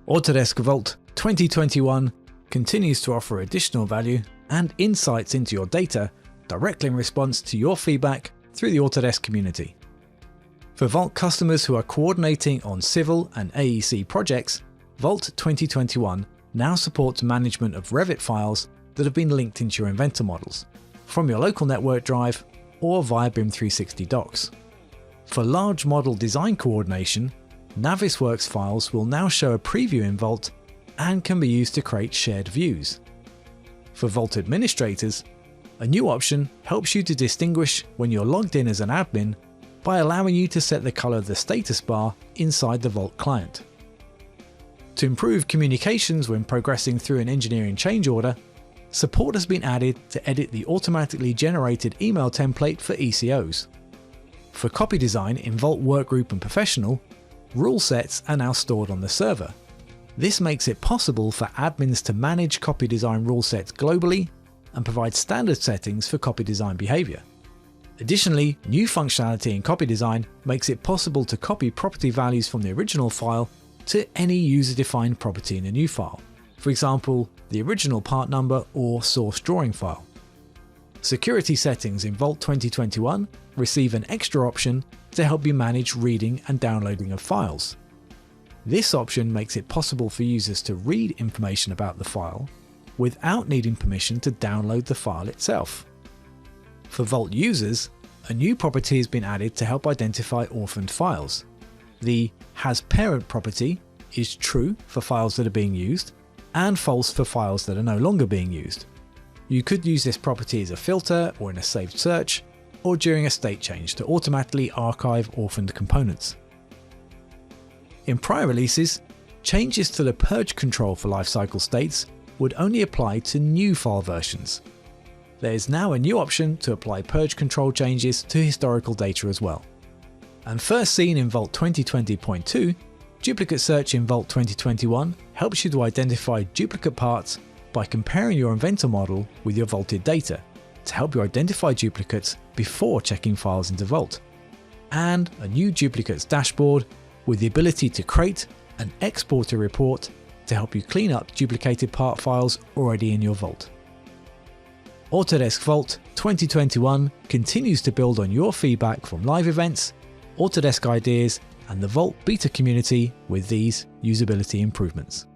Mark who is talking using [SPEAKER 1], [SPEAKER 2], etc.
[SPEAKER 1] Autodesk Vault 2021 continues to offer additional value and insights into your data directly in response to your feedback through the Autodesk community. For Vault customers who are coordinating on civil and AEC projects, Vault 2021 now supports management of Revit files that have been linked into your Inventor models, from your local network drive or via BIM 360 docs. For large model design coordination, Navisworks files will now show a preview in Vault and can be used to create shared views. For Vault administrators, a new option helps you to distinguish when you're logged in as an admin by allowing you to set the color of the status bar inside the Vault client. To improve communications when progressing through an engineering change order, support has been added to edit the automatically generated email template for ECOs. For copy design in Vault Workgroup and Professional, rule sets are now stored on the server. This makes it possible for admins to manage copy design rule sets globally and provide standard settings for copy design behavior. Additionally, new functionality in copy design makes it possible to copy property values from the original file to any user-defined property in a new file, for example, the original part number or source drawing file. Security settings in Vault 2021 receive an extra option to help you manage reading and downloading of files. This option makes it possible for users to read information about the file without needing permission to download the file itself. For Vault users, a new property has been added to help identify orphaned files. The has parent property is true for files that are being used and false for files that are no longer being used. You could use this property as a filter or in a saved search or during a state change to automatically archive orphaned components. In prior releases, changes to the purge control for lifecycle states would only apply to new file versions. There is now a new option to apply purge control changes to historical data as well. And first seen in Vault 2020.2, duplicate search in Vault 2021 helps you to identify duplicate parts by comparing your Inventor model with your vaulted data to help you identify duplicates before checking files into Vault. And a new duplicates dashboard with the ability to create and export a report to help you clean up duplicated part files already in your Vault. Autodesk Vault 2021 continues to build on your feedback from live events, Autodesk ideas, and the Vault beta community with these usability improvements.